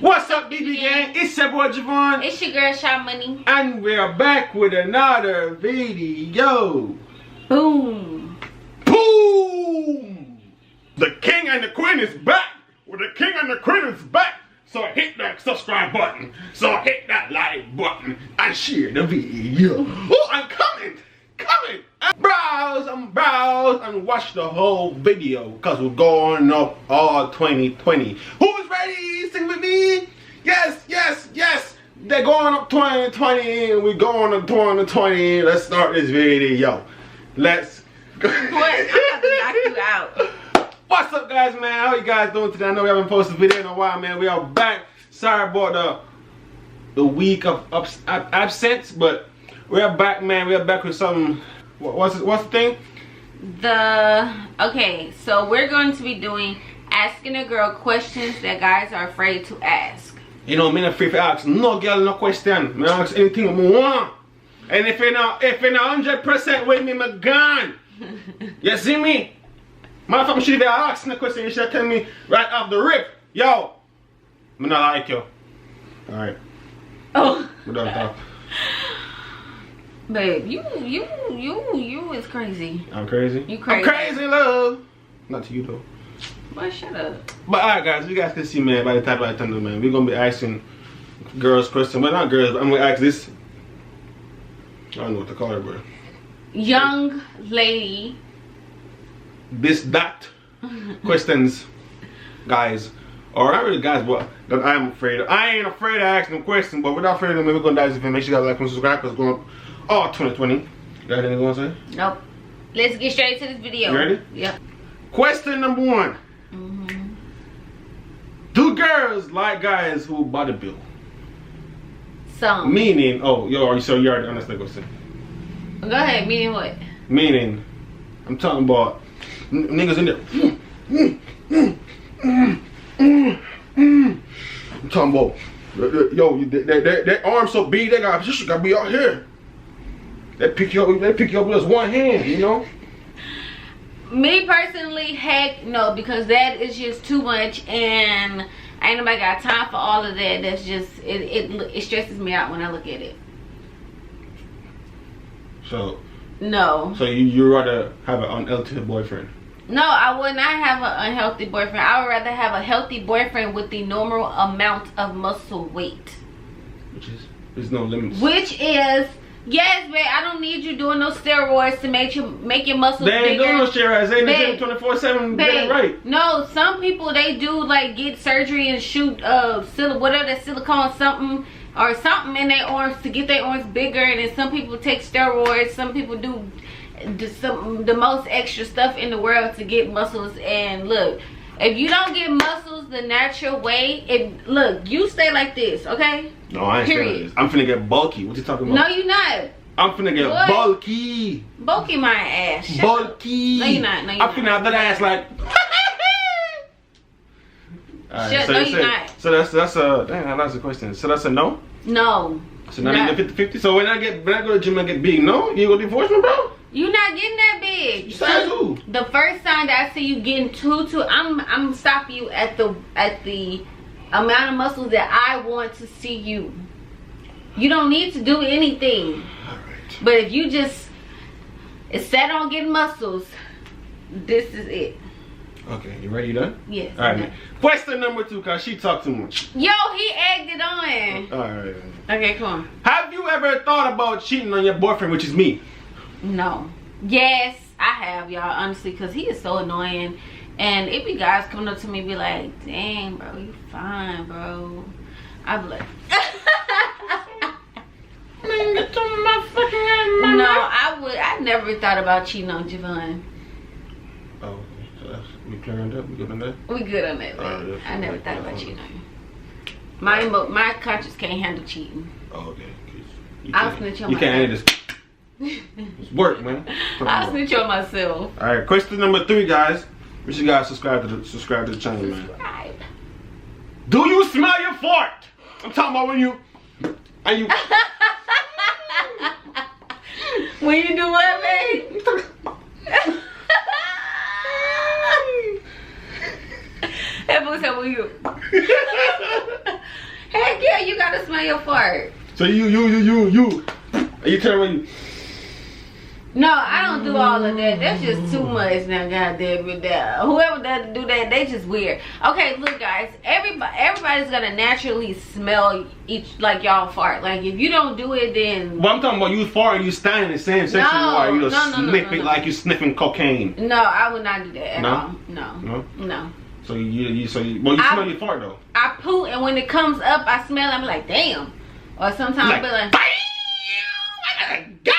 What's up, BB gang? It's your boy Javon. It's your girl Shot Money. And we're back with another video. Boom. Boom! The king and the queen is back. Well, the king and the queen is back. So hit that subscribe button. So hit that like button and share the video. Oh, I'm coming. Browse and watch the whole video because we're going up all 2020. Who's ready? Sing with me. Yes. They're going up 2020 and we're going up 2020. Let's start this video. Let's go. Boy, I'm about to knock you out. What's up, guys, man? How you guys doing today? I know we haven't posted a video in a while, man. We are back. Sorry about the week of absence, but we're back, man. We're back with something. What's the thing? Okay, so we're going to be doing asking a girl questions that guys are afraid to ask. You know, I'm not afraid to ask no girl no question. I ask anything I want. And if you're not 100% with me, I'm gone. You see me? Matter of fact, I should even ask the question. You should tell me right off the rip. Yo, I'm not like you. Alright. Oh. We're done talk. Babe, you is crazy. I'm crazy? You crazy. I'm crazy, love. Not to you, though. Boy, shut up. But alright, guys, you guys can see, man, by the time I turn to, man, we're going to be asking girls questions. But not girls, but I'm going to ask this. I don't know what to call her, bro. Young lady. That questions, guys. Or not really guys, but I am afraid of. I ain't afraid to ask them questions, but without afraid of them, we're going to dive in. Make sure you guys like and subscribe because it's going up all 2020. You got anything you want to say? Nope. Let's get straight to this video. You ready? Yep. Question number 1. Do girls like guys who body build? Some. Meaning, so you already understand what I'm saying. Go ahead, meaning what? Meaning, I'm talking about niggas in there. I'm talking about, their arms so big, they gotta be out here. They pick you up with just one hand, you know? Me personally, heck no, because that is just too much, and ain't nobody got time for all of that. That's just it stresses me out when I look at it. So no. So you rather have an unhealthy boyfriend? No, I would not have an unhealthy boyfriend. I would rather have a healthy boyfriend with the normal amount of muscle weight. Which is, there's no limits. Which is, yes, babe, I don't need you doing no steroids to make your muscles bigger. They ain't doing no steroids. They ain't 24/7 getting right. No, some people, they do like get surgery and shoot whatever that silicone something in their arms to get their arms bigger, and then some people take steroids. Some people do the most extra stuff in the world to get muscles. And look, if you don't get muscles the natural way, look, you stay like this, okay? No, I ain't saying this. I'm finna get bulky. What you talking about? No, you're not. I'm finna get bulky. Bulky my ass. Shut bulky. Up. No, you're not. No, you're I'm finna have that ass like. Right, no, you're not. So that's a damn. That's a question. So that's a no. No. So not even 50-50. So when I go to the gym and get big, no, you gonna divorce me, bro? You not getting that big. Besides who? The first time that I see you getting I'm stopping you at the amount of muscles that I want to see you. You don't need to do anything. Alright. But if you just is set on getting muscles, this is it. Okay, you ready? You done? Yes. Alright. Question number 2, cause she talked too much. Yo, he egged it on. Alright. Okay, come on. Have you ever thought about cheating on your boyfriend, which is me? No. Yes, I have, y'all, honestly, because he is so annoying. And it be guys coming up to me be like, dang, bro, you fine, bro. I be like, no, I never thought about cheating on Javon. Oh, so we clear on that? We good on that? We good on that, babe. I never thought about cheating on you. My conscience can't handle cheating. Oh, okay. I'll snitch on myself. You can't handle this. It's work, man. I'll snitch on myself. Alright, question number 3, guys. Make sure you guys subscribe to the channel, man. Do you smell your fart? I'm talking about when you when you do what, babe? That was how you. Yeah, you gotta smell your fart. So you tell me. No, I don't do all of that. That's just too much now, goddamn it. Whoever doesn't do that, they just weird. Okay, look, guys. Everybody's gonna naturally smell each like y'all fart. Like if you don't do it, then. But I'm talking about you fart and you stand in the same section while you sniffing like you sniffing cocaine. No, I would not do that at all. No. So you smell your fart though. I poo, and when it comes up, I smell it. I'm like, damn. Or sometimes I'll be like, damn, I gotta go.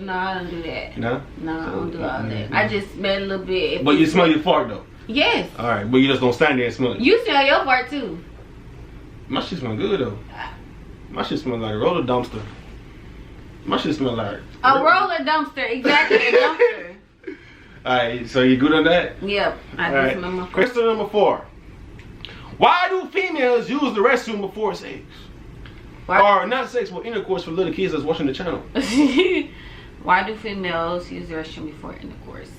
No, I don't do that. No? No, I don't do all that. I just smell a little bit. But you smell your fart though? Yes. Alright, but you just don't stand there and smell it. You smell your fart too. My shit smell good though. My shit smell like a roller dumpster. My shit smell like a roller dumpster, exactly, a dumpster. Alright, so you good on that? Yep, I do smell my fart. Question number 4. Why do females use the restroom before sex? Or not sex, but intercourse for little kids that's watching the channel. Why do females use the restroom before intercourse?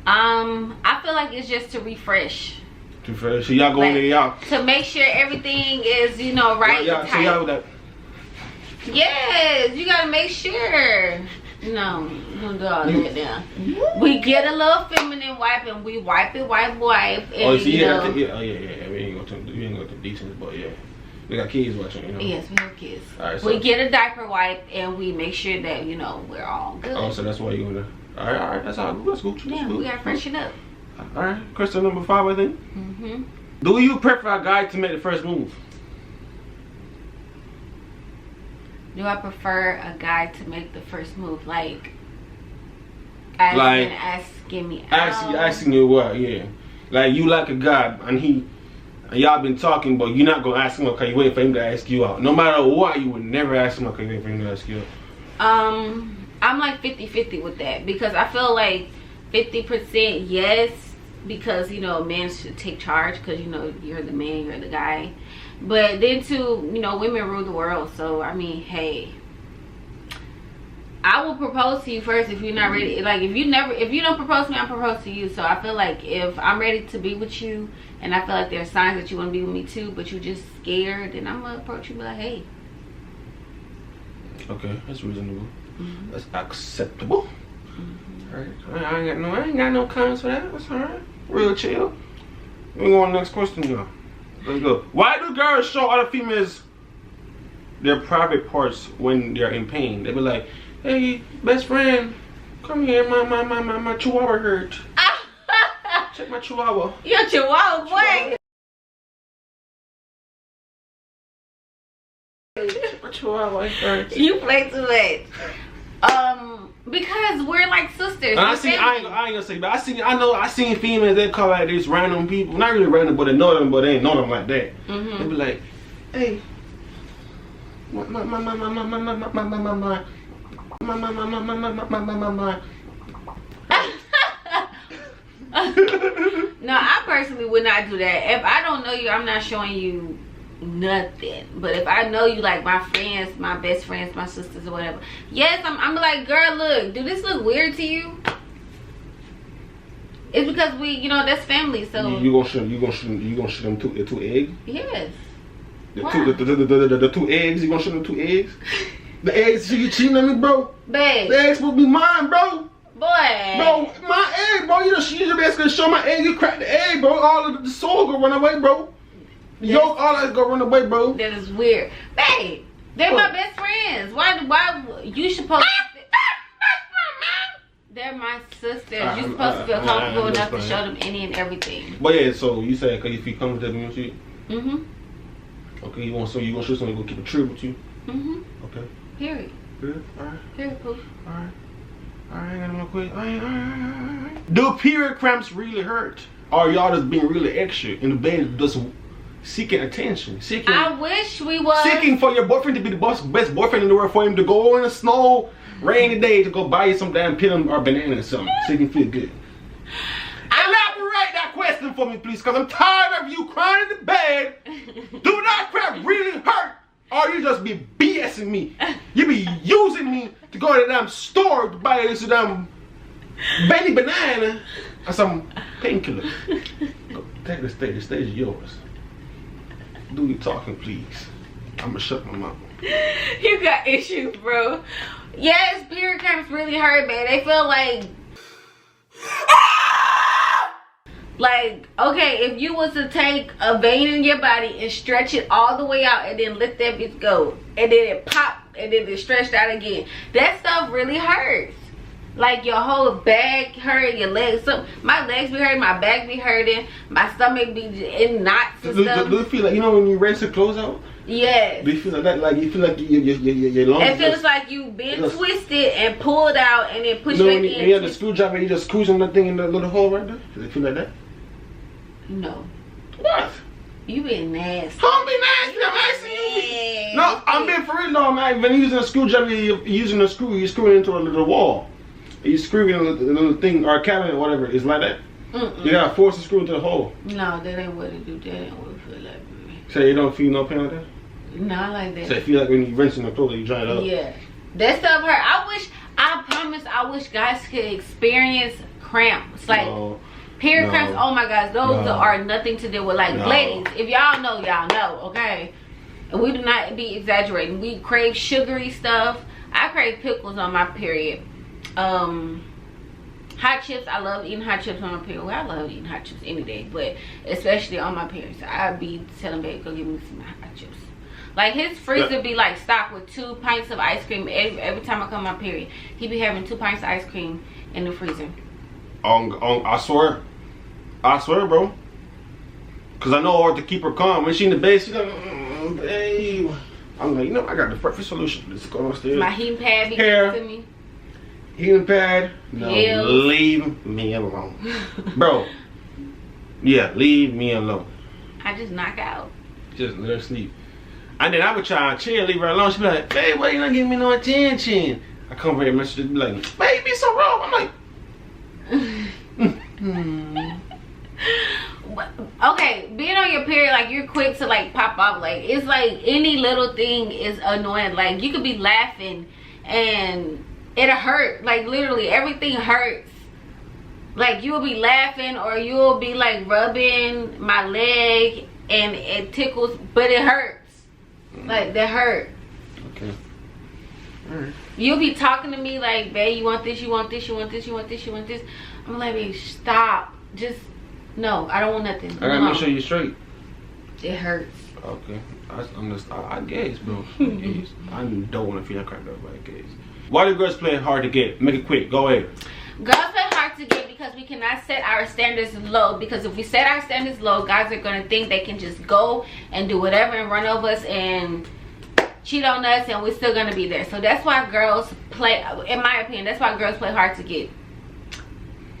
I feel like it's just to refresh. To refresh. So y'all go in there, y'all. To make sure everything is, right and tight. So y'all that. Yes, you gotta make sure. No, we don't do all that now. We get a little feminine wipe and we wipe. And, oh, see, yeah. We ain't go to details, but yeah. We got kids watching, Yes, we have kids. Right, so we get a diaper wipe and we make sure that, we're all good. Oh, so that's why you're gonna. Alright, that's all. That's good. Yeah, we gotta freshen up. Alright, question number 5, I think. Mm-hmm. Do you prefer a guy to make the first move? Do I prefer a guy to make the first move? Like asking me out? Asking you what, yeah. Like you like a guy and y'all been talking, but you're not gonna ask him, okay, you waiting for him to ask you out. No matter what, you would never ask him, okay, you waiting for him to ask you out. I'm like 50-50 with that because I feel like 50% yes, because men should take charge because you're the man, you're the guy. But then too, women rule the world. So I mean, hey, I will propose to you first if you're not ready. Like if you don't propose to me, I'll propose to you. So I feel like if I'm ready to be with you and I feel like there's signs that you want to be with me too, but you're just scared, then I'm gonna approach you and be like, hey. Okay, that's reasonable. That's acceptable. Alright, I ain't got no comments for that. That's alright. Real chill. We go on the next question now. Let's go. Why do girls show other females their private parts when they're in pain? They be like, hey, best friend, come here, my chihuahua hurt. Check my chihuahua. Your chihuahua, boy. Check my chihuahua, it hurts. You play too much. Because we're like sisters. And I ain't gonna say, but I seen females that call like these random people, not really random, but they know them, but they ain't know them like that. They be like, hey, my. No, I personally would not do that. If I don't know you, I'm not showing you nothing. But if I know you, like my friends, my best friends, my sisters or whatever, yes, I'm like, girl, look, do this look weird to you? It's because we, that's family. So you gonna shoot them two eggs? Yes. The 2 eggs. You gonna shoot them 2 eggs? The eggs, you cheating on me, bro? Babe. The eggs will be mine, bro. Boy. Bro, my egg, bro. You just basically show my egg. You crack the egg, bro. All of the soul go run away, bro. All that go run away, bro. That is weird. Babe, they're my best friends. Why you supposed to... They're my sisters. You're supposed to feel comfortable enough to show them any and everything. But yeah, so you said because you feel comfortable with you? Okay, you gonna shoot somebody gonna keep it true with you? Okay. Period. Good. Alright. Period, Pooh. Alright. Alright, I gotta quit. Alright. Do period cramps really hurt? Or y'all just being really extra in the bed, just seeking attention? I wish we was seeking for your boyfriend to be the best boyfriend in the world, for him to go in the snow, rainy day, to go buy you some damn pill or banana or something, so you can feel good. Elaborate that question for me, please, because I'm tired of you crying in the bed. Do that crap really hurt? Or you just be BSing me? You be using me to go to the damn store to buy this damn baby banana or some painkiller. Go take the stage is yours. Do your talking, please. I'ma shut my mouth. You got issues, bro. Yes, period cramps really hurt, man. They feel like, okay, if you was to take a vein in your body and stretch it all the way out and then let that bitch go, and then it pop, and then it stretched out again, that stuff really hurts. Like your whole back hurt, your legs. So my legs be hurting, my back be hurting, my stomach be in knots and stuff. Do you feel like, you know when you rinse your clothes out? Yes. Do you feel like that? Like you feel like your lungs? It feels like you've been twisted and pulled out and then pushed back in. When you have the screwdriver, you just squeezing that thing in the little hole right there? Does it feel like that? No. What? You being nasty. I'm being nasty. I'm asking you. No, I'm being for real. No, man. When you're using a screwdriver, you're using a screw. You're screwing into a little wall. You screw in a little thing or a cabinet or whatever. It's like that. You gotta force the screw into the hole. No, that ain't what it do. That ain't what it feel like. So you don't feel no pain like that? Not like that. So you feel like when you rinsing the clothes, you dry it up? Yeah. That stuff hurt. I wish guys could experience cramps. Like, period cramps, oh my gosh, those are nothing to deal with. Like, ladies, if y'all know, okay? And we do not be exaggerating. We crave sugary stuff. I crave pickles on my period. Hot chips, I love eating hot chips on my period. Well, I love eating hot chips any day, but especially on my period. So I'd be telling babe, go give me some hot chips. Like, his freezer be like stocked with 2 pints of ice cream every time I come my period. He be having 2 pints of ice cream in the freezer. I swear, bro. Cause I know her to keep her calm. When she in the bed, she's like, babe. I'm like, you know, I got the perfect solution. Let's go upstairs. My heating pad be next to me. Heating pad? No, leave me alone. Bro. Yeah, leave me alone. I just knock out. Just let her sleep. And then I would try and chill, leave her alone. She'd be like, babe, why you not giving me no attention? I come over here and message be like, babe, be so wrong. I'm like, okay, being on your period, like, you're quick to like pop off. Like, it's like any little thing is annoying. Like, you could be laughing and it'll hurt. Like, literally everything hurts. Like, you'll be laughing or you'll be like rubbing my leg and it tickles, but it hurts. Like, that hurt. Okay. Alright. You'll be talking to me like, babe, you want this, you want this, you want this, you want this, you want this. I'm like, babe, stop. Just, no, I don't want nothing. I gotta make sure you're straight. It hurts. Okay. I guess, bro. I guess. I don't want to feel like cracked up, but I guess. Why do girls play hard to get? Make it quick. Go ahead. Girls play hard to get because we cannot set our standards low. Because if we set our standards low, guys are going to think they can just go and do whatever and run over us and cheat on us, and we're still going to be there. So that's why girls play, in my opinion, that's why girls play hard to get.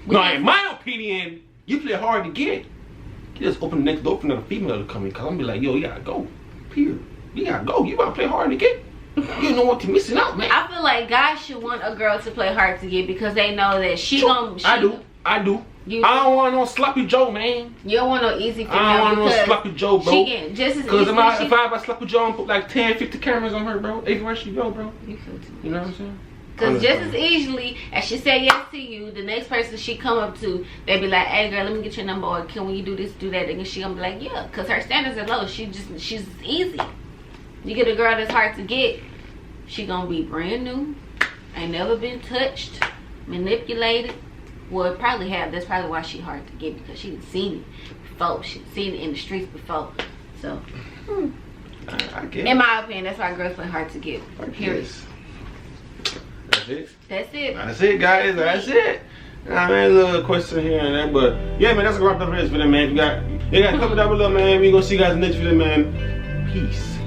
No, in my opinion, you play hard to get. You just open the next door for another female to come in. Because I'm be like, yo, you got to go. Period. You got to go. You got to play hard to get. You know what you're missing out, man. I feel like guys should want a girl to play hard to get because they know that I do. I don't want no sloppy Joe, man. You don't want no easy female. I don't want no sloppy Joe, bro. She get just as because if I have a sloppy Joe and put like 10, 50 cameras on her, bro, everywhere she go, bro. You feel too much. You know what I'm saying? Because just as easily as she said yes to you, the next person she come up to, they be like, hey girl, let me get your number, or can we do this, do that? And she gonna be like, yeah, because her standards are low. She's easy. You get a girl that's hard to get, she gonna be brand new, ain't never been touched, manipulated. Well, probably have. That's probably why she hard to get, because she's seen it before. She's seen it in the streets before. So, I guess. In my opinion, that's why girls play hard to get. Period. That's it. That's it. That's it, guys. That's it. I mean, a little question here and there, but yeah, man, that's gonna wrap up this video, man. You got comment down below, man. We gonna see you guys next video, man. Peace.